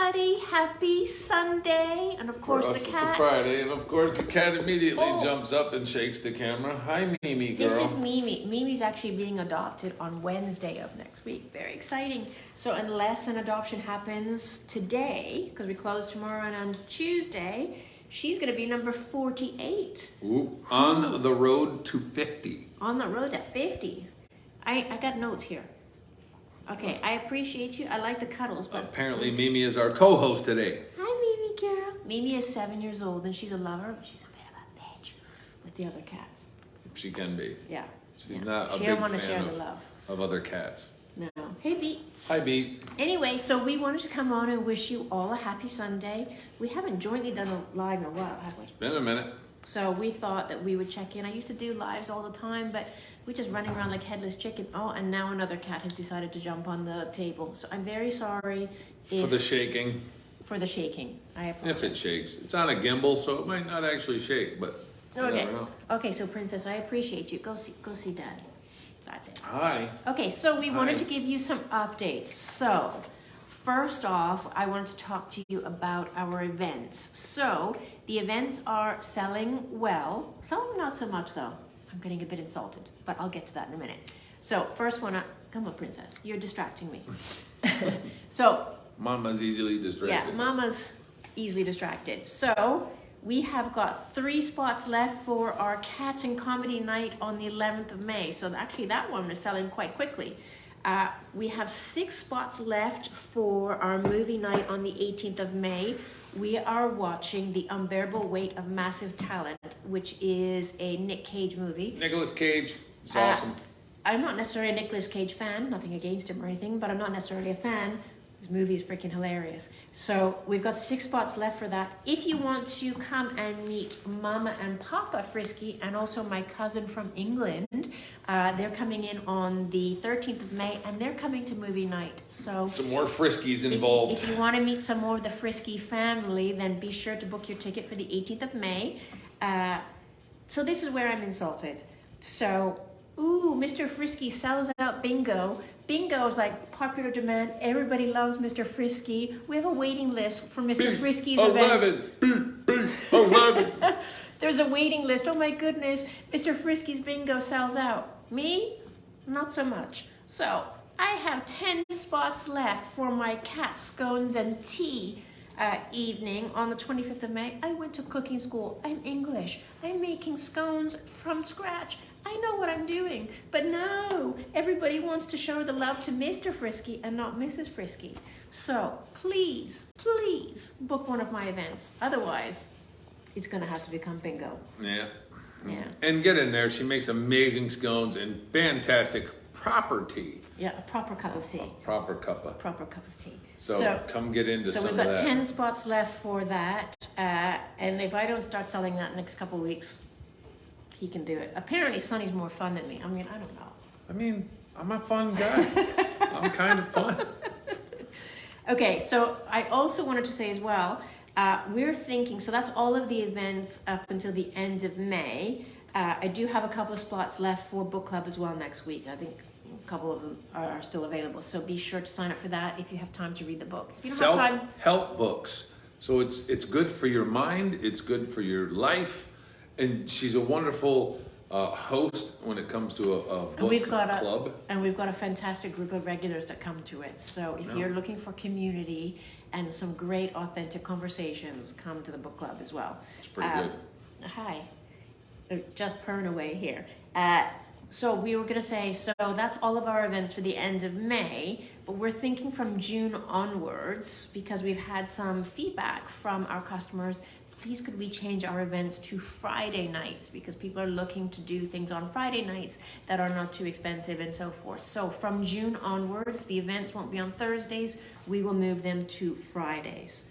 everybody. Happy Sunday. And of course, For the us, cat. It's a Friday, and of course, the cat immediately jumps up and shakes the camera. Hi, Mimi, girl. This is Mimi. Mimi's actually being adopted on Wednesday of next week. Very exciting. So unless an adoption happens today, because we close tomorrow, and on Tuesday, she's going to be number 48. Ooh, on the road to 50. On the road to 50. I got notes here. Okay, I appreciate you. I like the cuddles, but Apparently, Mimi is our co-host today. hi, Mimi girl. Mimi is 7 years old, and she's a lover, but she's a bit of a bitch with the other cats. She can be. Yeah. She's not a She big don't want to share fan the love. of other cats. No. Hey, Beat. Hi, Beat. Anyway, so we wanted to come on and wish you all a happy Sunday. We haven't jointly done a live in a while, have we? It's been a minute. So we thought that we would check in. I used to do lives all the time, but we're just running around like headless chicken. Oh, and now another cat has decided to jump on the table. So I'm very sorry For the shaking. for the shaking. I apologize. If it shakes. It's on a gimbal, so it might not actually shake, but you Okay. never know. Okay, so Princess, I appreciate you. Go see Dad. That's it. Hi. Okay, so we wanted Hi. to give you some updates. So, first off, I wanted to talk to you about our events. So, the events are selling well. Some of them not so much though. I'm getting a bit insulted, but I'll get to that in a minute. So, first one, come on, Princess. You're distracting me. So, Mama's easily distracted. yeah, Mama's easily distracted. So, we have got 3 spots left for our Cats and Comedy Night on the 11th of May. So actually that one is selling quite quickly. We have 6 spots left for our movie night on the 18th of May. We are watching The Unbearable Weight of Massive Talent, which is a Nick Cage movie. Nicolas Cage. It's awesome. I'm not necessarily a Nicolas Cage fan, nothing against him or anything, but I'm not necessarily a fan. This movie is freaking hilarious. So we've got 6 spots left for that. If you want to come and meet Mama and Papa Frisky and also my cousin from England, they're coming in on the 13th of May and they're coming to movie night. So Some more Friskies involved. if you want to meet some more of the Frisky family, then be sure to book your ticket for the 18th of May. So this is where I'm insulted. So, ooh, Mr. Frisky sells out bingo. Bingo is like popular demand. Everybody loves Mr. Frisky. We have a waiting list for Mr. Frisky's events. 11. There's a waiting list. Oh my goodness, Mr. Frisky's bingo sells out. Me? Not so much. So I have 10 spots left for my cat scones and tea evening on the 25th of May. I went to cooking school. I'm English. I'm making scones from scratch. I know what I'm doing, but no, everybody wants to show the love to Mr. Frisky and not Mrs. Frisky. So please, please book one of my events. Otherwise, it's going to have to become bingo. Yeah. Yeah. And get in there. She makes amazing scones and fantastic proper tea. Yeah, a proper cup of tea. Proper cuppa. Proper cup of tea. So come get into So some we've of got that. 10 spots left for that. And if I don't start selling that next couple of weeks, he can do it. Apparently, Sonny's more fun than me. I mean, I don't know. I mean, I'm a fun guy. I'm kind of fun. Okay, so I also wanted to say as well, we're thinking, so that's all of the events up until the end of May. I do have a couple of spots left for book club as well next week. I think a couple of them are still available. So be sure to sign up for that if you have time to read the book. If you don't have time, Self-help books. So it's good for your mind. It's good for your life. And she's a wonderful host when it comes to a book club. And we've got a fantastic group of regulars that come to it. So if you're looking for community and some great authentic conversations, come to the book club as well. It's pretty good. Hi. Just purring away here. So we were going to say, so that's all of our events for the end of May, but we're thinking from June onwards, because we've had some feedback from our customers. Please could we change our events to Friday nights, because people are looking to do things on Friday nights that are not too expensive and so forth. So from June onwards, the events won't be on Thursdays. We will move them to Fridays.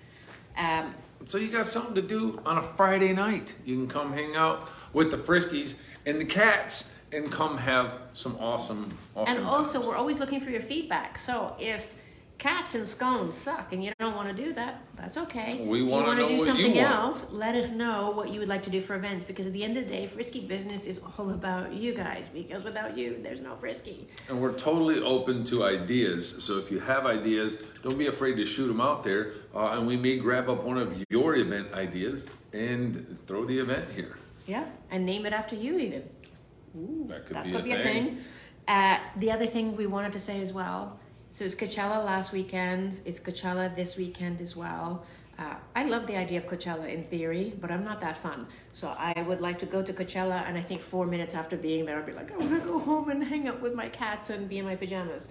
So you got something to do on a Friday night. You can come hang out with the Friskies and the cats and come have some awesome And also, times. we're always looking for your feedback. So if cats and scones suck and you don't want to do that, that's okay. We if you want to do know what something you want. else, let us know what you would like to do for events, because at the end of the day, Frisky Business is all about you guys, because without you, there's no Frisky. And we're totally open to ideas. So if you have ideas, don't be afraid to shoot them out there. And we may grab up one of your event ideas and throw the event here. Yeah, and name it after you even. Ooh, That could be a thing. The other thing we wanted to say as well, so it's Coachella last weekend, it's Coachella this weekend as well. I love the idea of Coachella in theory, but I'm not that fun. So I would like to go to Coachella, and I think 4 minutes after being there, I'd be like, I want to go home and hang out with my cats and be in my pajamas.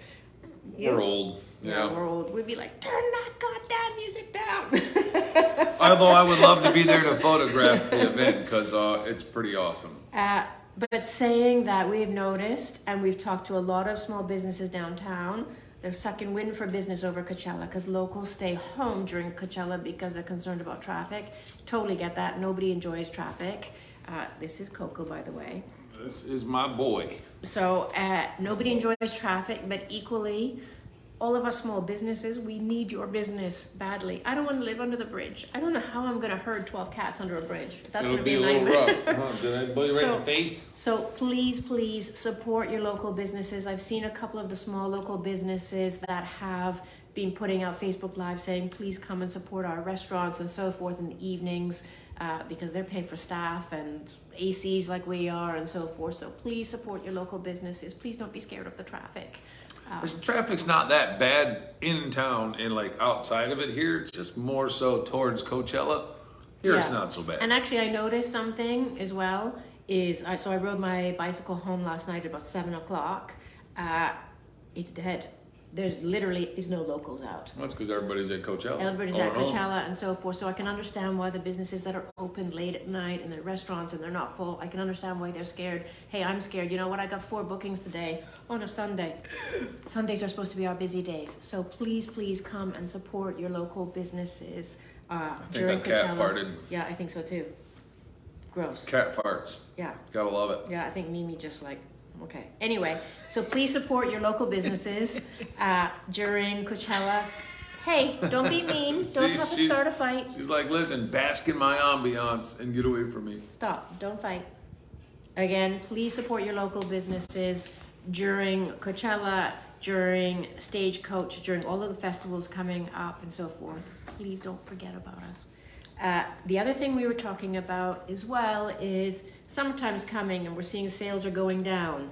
We're old. Yeah, we're old. We'd be like, turn that goddamn music down. Although I would love to be there to photograph the event, because it's pretty awesome. But saying that, we've noticed, and we've talked to a lot of small businesses downtown, they're sucking wind for business over Coachella because locals stay home during Coachella because they're concerned about traffic. Totally get that. Nobody enjoys traffic. This is Coco, by the way. This is my boy. So nobody enjoys traffic, but equally, all of us small businesses, we need your business badly. I don't want to live under the bridge. I don't know how I'm going to herd 12 cats under a bridge. That's going to be a little nightmare. rough. Did I blow you right in the face? So please support your local businesses. I've seen a couple of the small local businesses that have been putting out Facebook Live saying, please come and support our restaurants and so forth in the evenings, because they're paying for staff and ACs like we are and so forth. So please support your local businesses. Please don't be scared of the traffic. This traffic's not that bad in town and like outside of it here. It's just more so towards Coachella. Here it's not so bad. And actually I noticed something as well so I rode my bicycle home last night at about 7 o'clock. It's dead. There's no locals out. That's because everybody's at Coachella. Everybody's at Coachella and so forth. So I can understand why the businesses that are open late at night and the restaurants and they're not full, I can understand why they're scared. Hey, I'm scared. You know what? I got 4 bookings today on a Sunday. Sundays are supposed to be our busy days. So please come and support your local businesses during Coachella. Cat farted. Yeah, I think so too. Gross. Cat farts. Yeah. Gotta love it. Yeah, I think Mimi just like, okay. Anyway, so please support your local businesses during Coachella. Hey, don't be mean. Don't have to start a fight. She's like, listen, bask in my ambiance and get away from me. Stop. Don't fight. Again, please support your local businesses during Coachella, during Stagecoach, during all of the festivals coming up and so forth. Please don't forget about us. The other thing we were talking about as well is summertime's coming and we're seeing sales are going down.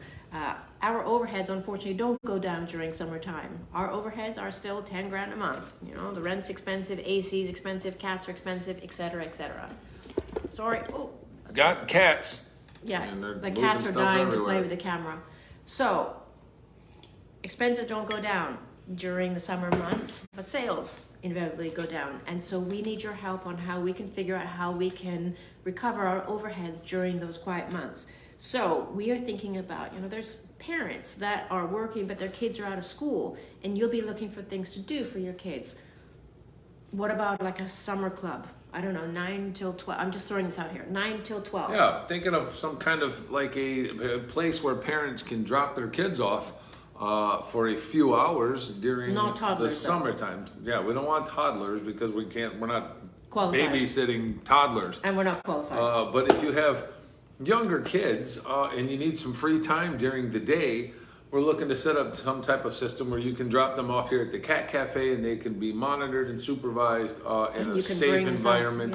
Our overheads, unfortunately, don't go down during summertime. Our overheads are still 10 grand a month. You know, the rent's expensive, AC's expensive, cats are expensive, etc., etc. Sorry. Oh. Got cats. Yeah, the cats are dying to play with the camera. So, expenses don't go down during the summer months, but sales inevitably go down. And so we need your help on how we can figure out how we can recover our overheads during those quiet months. So we are thinking about, there's parents that are working, but their kids are out of school, and you'll be looking for things to do for your kids. What about like a summer club? I don't know, 9 till 12. I'm just throwing this out here. 9 till 12. Yeah, thinking of some kind of like a place where parents can drop their kids off for a few hours during the summertime. Yeah, we don't want toddlers because we're not qualified. Babysitting toddlers. And we're not qualified. But if you have younger kids and you need some free time during the day, we're looking to set up some type of system where you can drop them off here at the Cat Cafe and they can be monitored and supervised in a safe environment.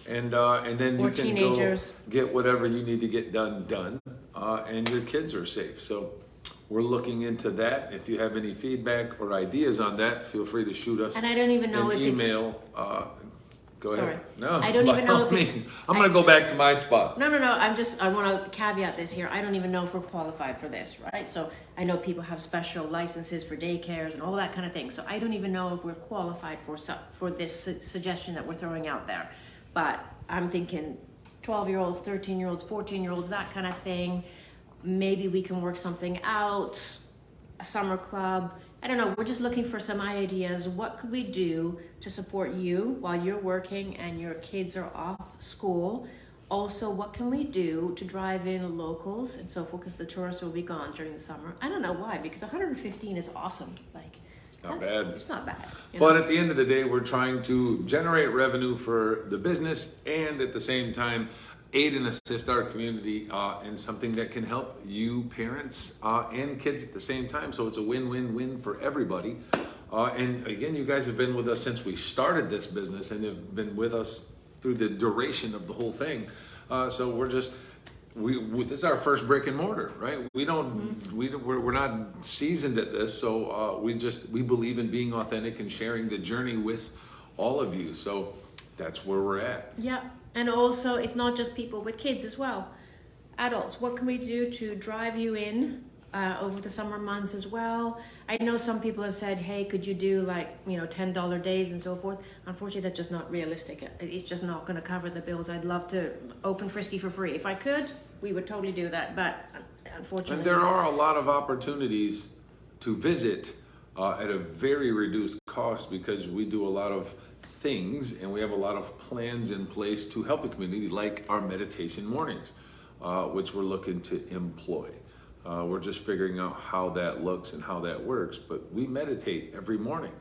Yeah. And then you can go get whatever you need to get done, and your kids are safe. So we're looking into that. If you have any feedback or ideas on that, feel free to shoot us. And I don't even know if email. Go Sorry. ahead. No, I don't even know if it's... I'm going to go back to my spot. No. I want to caveat this here. I don't even know if we're qualified for this, right? So I know people have special licenses for daycares and all that kind of thing. So I don't even know if we're qualified for this suggestion that we're throwing out there. But I'm thinking 12-year-olds, 13-year-olds, 14-year-olds, that kind of thing. Maybe we can work something out, a summer club. I don't know, we're just looking for some ideas. What could we do to support you while you're working and your kids are off school? Also, what can we do to drive in locals and so forth, because the tourists will be gone during the summer. I don't know why, because 115 is awesome. Like, Not bad. It's not bad. But at the end of the day, we're trying to generate revenue for the business and at the same time aid and assist our community in something that can help you parents and kids at the same time. So it's a win-win-win for everybody. And again, you guys have been with us since we started this business and have been with us through the duration of the whole thing. So we're just, this is our first brick and mortar, right? We're not seasoned at this. So we believe in being authentic and sharing the journey with all of you. So that's where we're at. Yeah. And also, it's not just people with kids as well. Adults, what can we do to drive you in over the summer months as well? I know some people have said, hey, could you do like, $10 days and so forth? Unfortunately, that's just not realistic. It's just not going to cover the bills. I'd love to open Frisky for free. If I could, we would totally do that. But unfortunately. And there are a lot of opportunities to visit at a very reduced cost because we do a lot of things and we have a lot of plans in place to help the community, like our meditation mornings, which we're looking to employ. We're just figuring out how that looks and how that works, but we meditate every morning.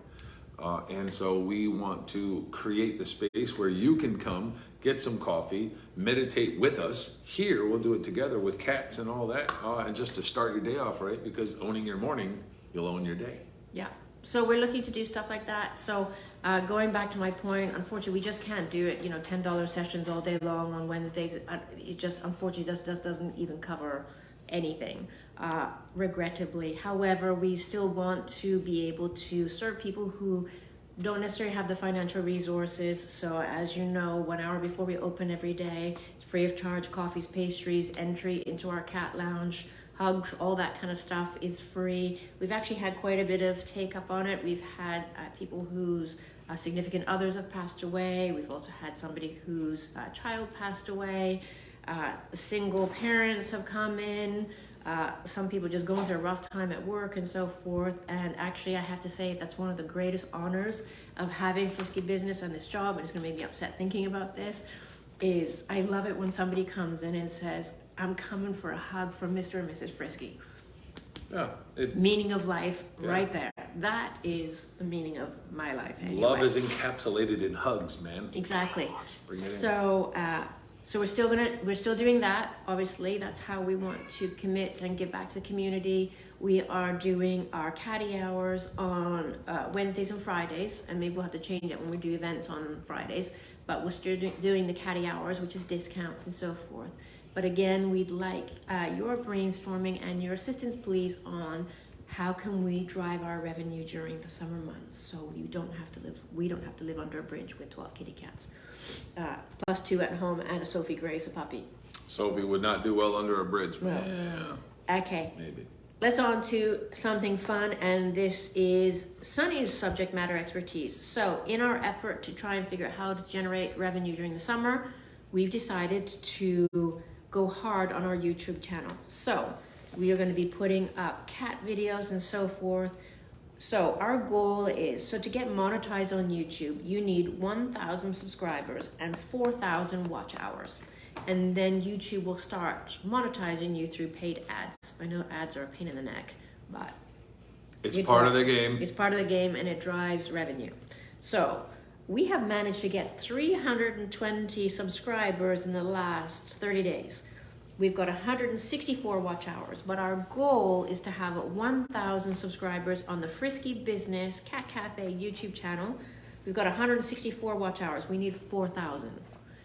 And so we want to create the space where you can come, get some coffee, meditate with us here. We'll do it together with cats and all that. And just to start your day off right, because owning your morning, you'll own your day. Yeah. So we're looking to do stuff like that. So going back to my point, unfortunately, we just can't do it, $10 sessions all day long on Wednesdays. It just, unfortunately, just doesn't even cover anything, regrettably. However, we still want to be able to serve people who don't necessarily have the financial resources. So as you know, 1 hour before we open every day, it's free of charge, coffees, pastries, entry into our cat lounge, hugs, all that kind of stuff is free. We've actually had quite a bit of take up on it. We've had people whose significant others have passed away. We've also had somebody whose child passed away. Single parents have come in. Some people just going through a rough time at work and so forth. And actually, I have to say that's one of the greatest honors of having Frisky Business and this job, and it's going to make me upset thinking about this, is I love it when somebody comes in and says, I'm coming for a hug from Mr. and Mrs. Frisky. Yeah, meaning of life, right there. That is the meaning of my life. Anyway. Love is encapsulated in hugs, man. Exactly. So we're still doing that. Obviously, that's how we want to commit and give back to the community. We are doing our caddy hours on Wednesdays and Fridays, and maybe we'll have to change it when we do events on Fridays. But we're still doing the caddy hours, which is discounts and so forth. But again, we'd like your brainstorming and your assistance, please, on how can we drive our revenue during the summer months so we don't have to live under a bridge with 12 kitty cats, plus 2 at home and a Sophie Grace, a puppy. Sophie would not do well under a bridge. No. Yeah. Okay. Maybe. Let's on to something fun, and this is Sunny's subject matter expertise. So in our effort to try and figure out how to generate revenue during the summer, we've decided to go hard on our YouTube channel. So we are going to be putting up cat videos and so forth. So our goal is, to get monetized on YouTube, you need 1,000 subscribers and 4,000 watch hours. And then YouTube will start monetizing you through paid ads. I know ads are a pain in the neck, but it's part of the game. It's part of the game, and it drives revenue. So we have managed to get 320 subscribers in the last 30 days. We've got 164 watch hours, but our goal is to have 1,000 subscribers on the Frisky Business Cat Cafe YouTube channel. We've got 164 watch hours. We need 4,000.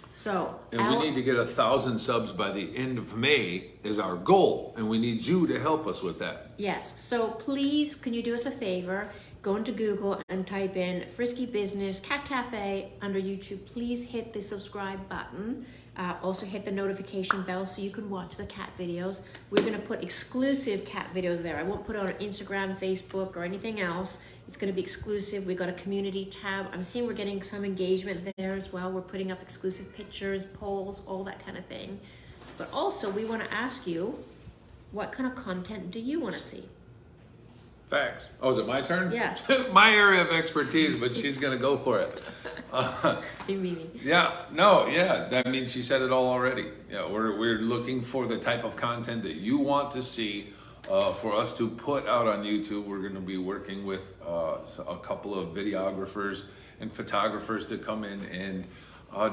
So, and we need to get 1,000 subs by the end of May is our goal, and we need you to help us with that. Yes. So please, can you do us a favor? Go into Google and type in Frisky Business Cat Cafe under YouTube. Please hit the subscribe button. Also hit the notification bell so you can watch the cat videos. We're going to put exclusive cat videos there. I won't put it on Instagram, Facebook, or anything else. It's going to be exclusive. We've got a community tab. I'm seeing we're getting some engagement there as well. We're putting up exclusive pictures, polls, all that kind of thing. But also, we want to ask you, what kind of content do you want to see? Facts. Oh, is it my turn? Yeah. My area of expertise, but she's going to go for it. Yeah. No, yeah. That means she said it all already. Yeah, we're looking for the type of content that you want to see for us to put out on YouTube. We're going to be working with a couple of videographers and photographers to come in and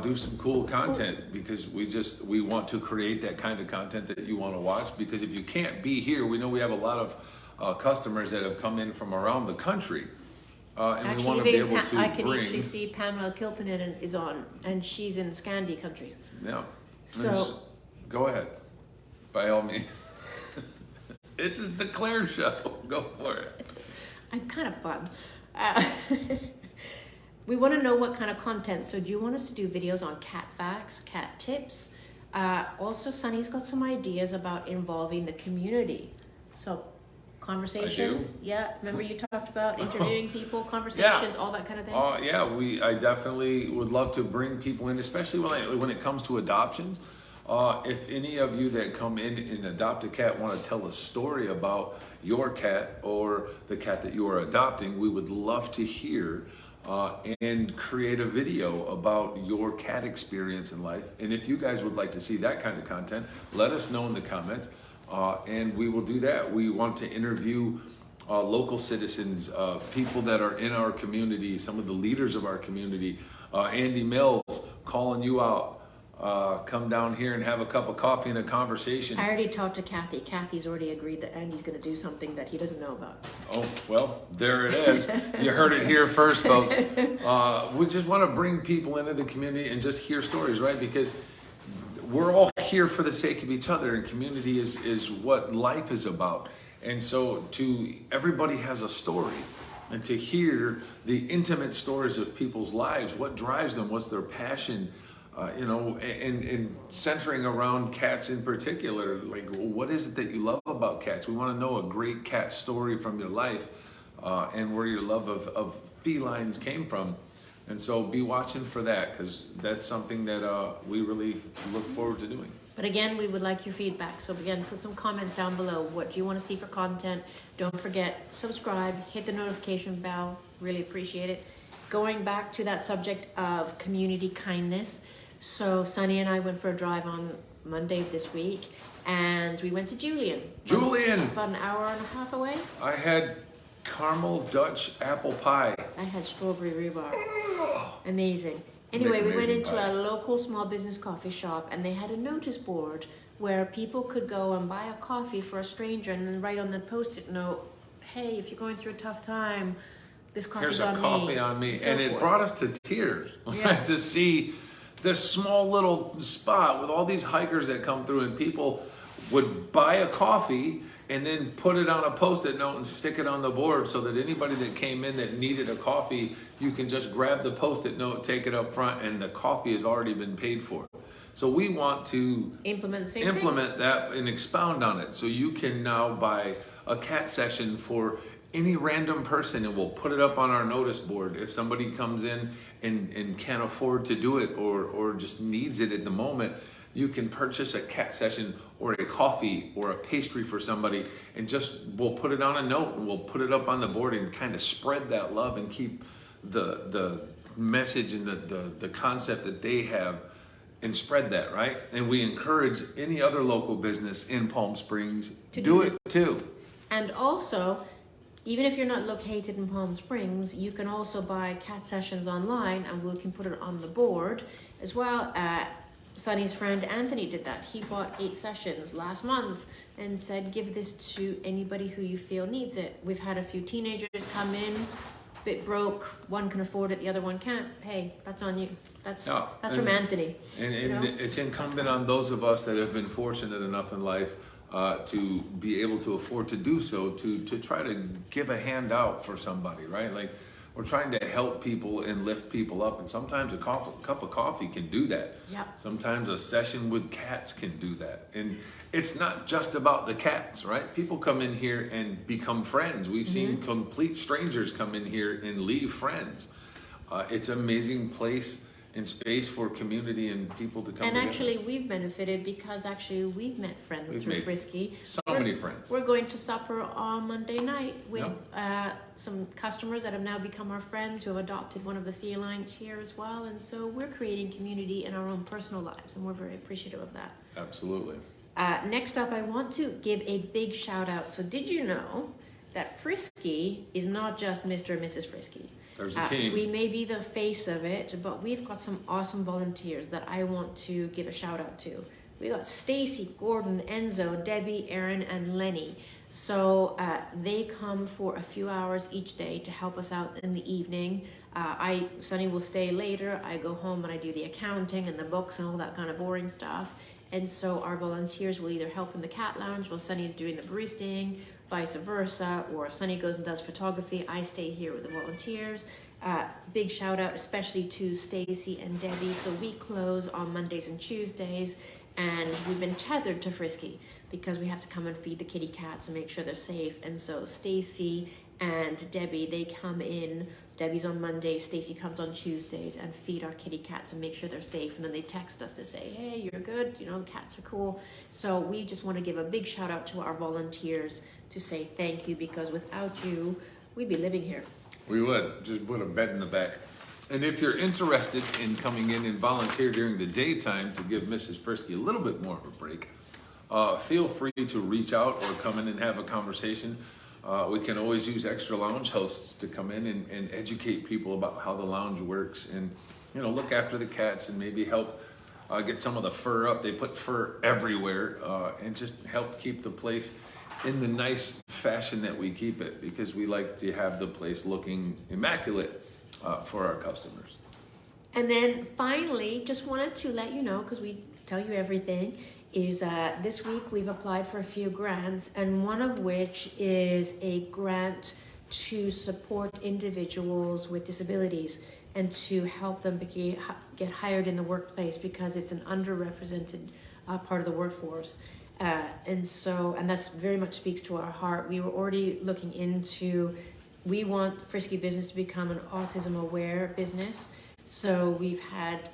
do some cool content, because we want to create that kind of content that you want to watch. Because if you can't be here, we know we have a lot of customers that have come in from around the country. And actually, we want to be able to I can actually see Pamela Kilpinen is on, and she's in Scandi countries. Yeah. So go ahead, by all means. It's just the Claire show. Go for it. I'm kind of fun. We want to know what kind of content. So do you want us to do videos on cat facts, cat tips? Also, Sunny's got some ideas about involving the community. So conversations. Yeah, remember you talked about interviewing people, conversations, all that kind of thing? Yeah, I definitely would love to bring people in, especially when it comes to adoptions. If any of you that come in and adopt a cat want to tell a story about your cat or the cat that you are adopting, we would love to hear and create a video about your cat experience in life. And if you guys would like to see that kind of content, let us know in the comments, and we will do that. We want to interview local citizens, people that are in our community, some of the leaders of our community. Andy Mills, calling you out. Come down here and have a cup of coffee and a conversation. I already talked to Kathy. Kathy's already agreed that Andy's going to do something that he doesn't know about. Oh, well, there it is. You heard it here first, folks. We just want to bring people into the community and just hear stories, right? Because we're all here for the sake of each other, and community is what life is about. And so everybody has a story. And to hear the intimate stories of people's lives, what drives them, what's their passion, and centering around cats in particular, like what is it that you love about cats? We want to know a great cat story from your life, and where your love of felines came from. And so be watching for that, because that's something that we really look forward to doing. But again, we would like your feedback. So again, put some comments down below. What do you want to see for content? Don't forget, subscribe, hit the notification bell. Really appreciate it. Going back to that subject of community kindness. So Sunny and I went for a drive on Monday this week, and we went to Julian. About an hour and a half away. I had caramel Dutch apple pie. I had strawberry rhubarb. Amazing. Anyway, we went into a local small business coffee shop, and they had a notice board where people could go and buy a coffee for a stranger, and then write on the post-it note, hey, if you're going through a tough time, this coffee's on me. Here's a coffee on me. And it brought us to tears to see this small little spot with all these hikers that come through, and people would buy a coffee and then put it on a post-it note and stick it on the board, so that anybody that came in that needed a coffee, you can just grab the post-it note, take it up front, and the coffee has already been paid for. So we want to implement that and expound on it. So you can now buy a cat session for any random person, and we'll put it up on our notice board. If somebody comes in and can't afford to do it, or just needs it at the moment, you can purchase a cat session or a coffee or a pastry for somebody, and we'll put it on a note and we'll put it up on the board and kind of spread that love and keep the message and the concept that they have, and spread that, right? And we encourage any other local business in Palm Springs to do it too. And also, even if you're not located in Palm Springs, you can also buy cat sessions online, and we can put it on the board as well. Sunny's friend Anthony did that. He bought 8 sessions last month and said, give this to anybody who you feel needs it. We've had a few teenagers come in, a bit broke, one can afford it, the other one can't. Hey, that's on you. That's from Anthony. And it's incumbent on those of us that have been fortunate enough in life to be able to afford to do so, to try to give a hand out for somebody, right? Like, we're trying to help people and lift people up, and sometimes a cup of coffee can do that. Yep. Sometimes a session with cats can do that. And it's not just about the cats, right? People come in here and become friends. We've seen complete strangers come in here and leave friends. It's an amazing place and space for community and people to come and together. Actually, we've benefited because actually we've met friends through Frisky. So many friends. We're going to supper on Monday night with some customers that have now become our friends, who have adopted one of the felines here as well. And so we're creating community in our own personal lives, and we're very appreciative of that. Absolutely. Next up, I want to give a big shout out. So did you know that Frisky is not just Mr. and Mrs. Frisky? There's a team. We may be the face of it, but we've got some awesome volunteers that I want to give a shout out to. We got Stacy, Gordon, Enzo, Debbie, Aaron, and Lenny. So they come for a few hours each day to help us out in the evening. Sunny will stay later. I go home and I do the accounting and the books and all that kind of boring stuff. And so our volunteers will either help in the cat lounge while Sunny's doing the baristing, vice versa, or if Sunny goes and does photography, I stay here with the volunteers. Big shout out especially to Stacy and Debbie. So we close on Mondays and Tuesdays, and we've been tethered to Frisky because we have to come and feed the kitty cats and make sure they're safe. And so Stacy and Debbie, they come in. Debbie's on Mondays, Stacy comes on Tuesdays and feed our kitty cats and make sure they're safe. And then they text us to say, hey, you're good, you know, the cats are cool. So we just want to give a big shout out to our volunteers to say thank you, because without you, we'd be living here. We would. Just put a bed in the back. And if you're interested in coming in and volunteer during the daytime to give Mrs. Frisky a little bit more of a break, feel free to reach out or come in and have a conversation. We can always use extra lounge hosts to come in and educate people about how the lounge works, and look after the cats and maybe help get some of the fur up. They put fur everywhere, and just help keep the place in the nice fashion that we keep it, because we like to have the place looking immaculate for our customers. And then finally, just wanted to let you know, because we tell you everything, is this week we've applied for a few grants, and one of which is a grant to support individuals with disabilities and to help them get hired in the workplace, because it's an underrepresented part of the workforce. And that's very much speaks to our heart. We were already looking into, we want Frisky Business to become an autism aware business. So we've had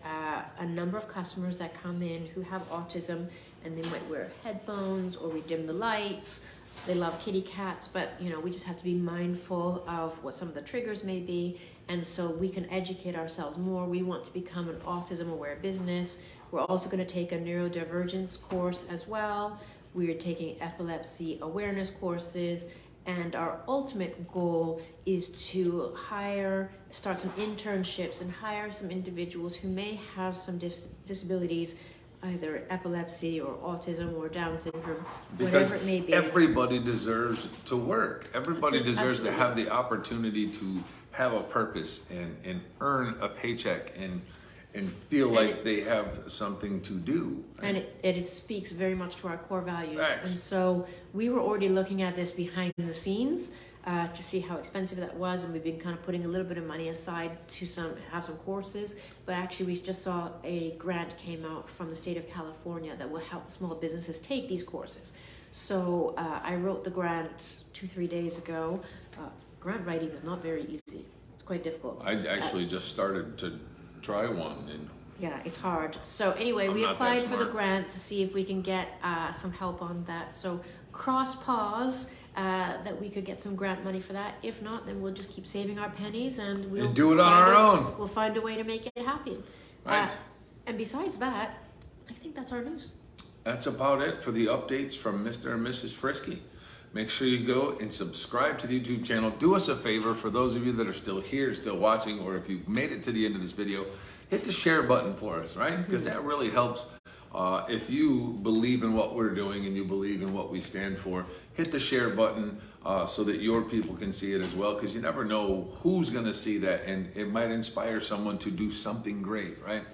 a number of customers that come in who have autism, and they might wear headphones, or we dim the lights. They love kitty cats, but we just have to be mindful of what some of the triggers may be, and so we can educate ourselves more. We want to become an autism aware business. We're also going to take a neurodivergence course as well. We're taking epilepsy awareness courses, and our ultimate goal is to start some internships and hire some individuals who may have some disabilities, either epilepsy or autism or Down syndrome, whatever it may be. Everybody deserves to work. Everybody deserves to have the opportunity to have a purpose and earn a paycheck and feel like they have something to do. And it speaks very much to our core values. Thanks. And so we were already looking at this behind the scenes to see how expensive that was, and we've been kind of putting a little bit of money aside to have some courses. But actually we just saw a grant came out from the state of California that will help small businesses take these courses. So I wrote the grant 2-3 days ago. Grant writing is not very easy. It's quite difficult. I actually just started to try one, and yeah, it's hard. So anyway, we applied for the grant to see if we can get some help on that. So cross paws that we could get some grant money for that. If not, then we'll just keep saving our pennies and we'll do it on our own. We'll find a way to make it happen. Right. And besides that, I think that's our news. That's about it for the updates from Mr. and Mrs. Frisky. Make sure you go and subscribe to the YouTube channel. Do us a favor, for those of you that are still here, still watching, or if you've made it to the end of this video, hit the share button for us, right? Because that really helps. If you believe in what we're doing and you believe in what we stand for, hit the share button so that your people can see it as well, because you never know who's going to see that, and it might inspire someone to do something great, right?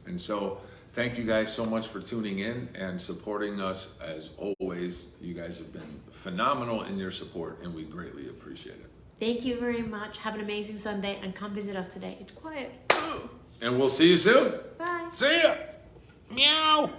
And so thank you guys so much for tuning in and supporting us as always. You guys have been phenomenal in your support, and we greatly appreciate it. Thank you very much. Have an amazing Sunday, and come visit us today. It's quiet. And we'll see you soon. Bye. See ya. Meow.